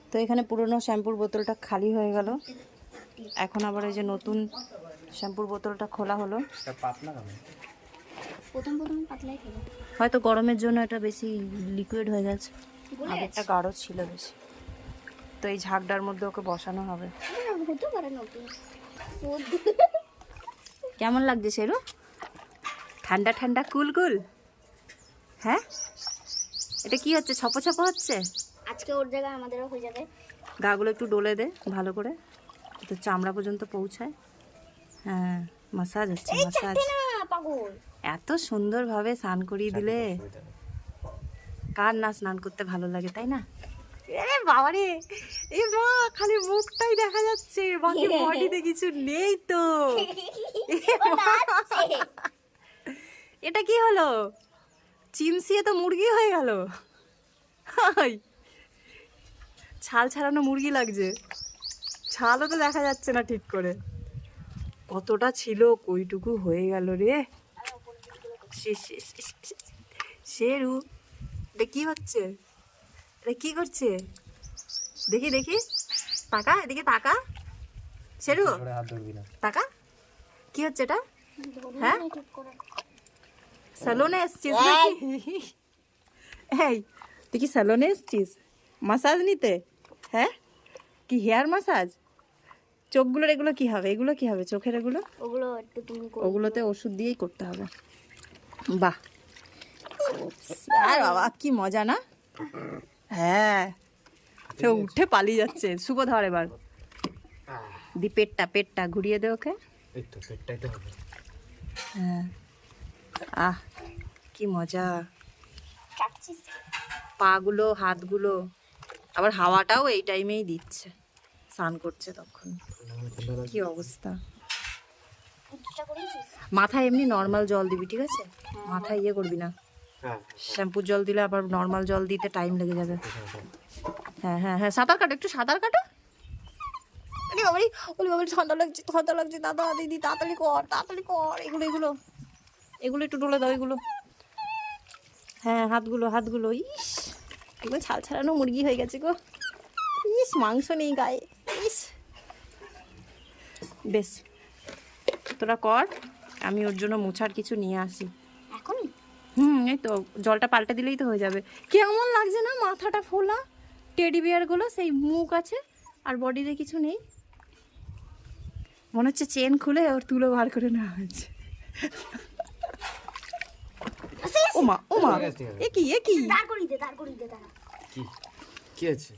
তো এখানে পুরনো শ্যাম্পুর বোতলটা খালি হয়ে গেল, এখন আবার এই যে নতুন শ্যাম্পুর বোতলটা খোলা হলো। প্রথম প্রথম পাতলাই খেলো, হয়তো গরমের জন্য এটা বেশি লিকুইড হয়ে গেছে, আগেরটা গাঢ় ছিল বেশি। তো এই ঝাঁকটার মধ্যে ওকে বসানো হবে। হতে পারে নতুন। কেমন লাগছে শেরু? ঠান্ডা ঠান্ডা কুল কুল। হ্যাঁ, এটা কি হচ্ছে? ছপ ছপ হচ্ছে। আজকে ওর জায়গায় আমাদেরও হয়ে যাবে। গাগুলো একটু ডলে দে ভালো করে, তো চামড়া পর্যন্ত পৌঁছায়। হ্যাঁ, মাসাজ হচ্ছে, মাসাজ। পাগল, এত সুন্দরভাবে স্নান করিয়ে দিলে কার না স্নান করতে ভালো লাগে, তাই না? এ বাবারে, এ মা, খালি মুখটাই দেখা যাচ্ছে, বাকি বডিতে কিছু নেই তো। এটা কি হলো? চিমসিয়ে তো মুরগি হয়ে গেল। হাই, ছাল ছাড়ানো মুরগি লাগছে, ছালও তো দেখা যাচ্ছে না ঠিক করে। কতটা ছিল, কইটুকু হয়ে গেল রে। শেরু, এটা কি হচ্ছে? এটা কি করছে? দেখি দেখি, তাকা এদিকে, তাকা শেরু, তাকা। কি হচ্ছে এটা? হ্যাঁ, স্যালুনে এসছিস নাকি? এই, তুই কি স্যালুনে এসছিস মাসাজ নিতে? হ্যাঁ, কি হেয়ার মাসাজ? চোখগুলোর এগুলো কি হবে? এগুলো কি হবে চোখের? এগুলো ওগুলো একটু তুমি ওগুলোতে ওষুধ দিয়েই করতে হবে। বাহ, আর বাবা কি মজা না? হ্যাঁ, সে উঠে পালিয়ে যাচ্ছে। শুভ ধর এবার, দি পেটটা পেটটা ঘুরিয়ে দে ওকে। হ্যাঁ, আহ কি মজা। কাটছিস। পাগুলো, হাতগুলো, আবার হাওয়াটাও এই টাইমেই দিচ্ছে, স্নান করছে তখন। কি অবস্থা। মাথায় এমনি নর্মাল জল দিবি, ঠিক আছে? মাথায় ইয়ে করবি না, শ্যাম্পুর জল দিলে আবার নর্মাল জল দিতে টাইম লেগে যাবে। হ্যাঁ হ্যাঁ হ্যাঁ, সাঁতার কাটো, একটু সাঁতার কাটো। ঠান্ডা লাগছে, ঠান্ডা লাগছে, দাদা দিদি তাড়াতাড়ি কর, তাড়াতাড়ি কর। এগুলো এগুলো এগুলো একটু ডলে দাও, এগুলো। হ্যাঁ, হাতগুলো হাতগুলো। ইস, এগুলো ছাল ছাড়ানো মুরগি হয়ে গেছে গো। ইস, মাংস নেই গায়ে। ইস, বেশ, তোরা কর, আমি ওর জন্য মোছার কিছু নিয়ে আসি এখনই। এই তো, জলটা পাল্টে দিলেই তো হয়ে যাবে। কেমন লাগছে না মাথাটা ফোলা? টেডি বিয়ারগুলো সেই মুখ আছে আর বডিতে কিছু নেই, মনে হচ্ছে চেন খুলে ওর তুলো বার করে নেওয়া হয়েছে। ওমা ওমা, এ কি, এ কি? দাঁড় করিয়ে দে, দাঁড় করিয়ে দে, দাঁড়া। কি কি আছে?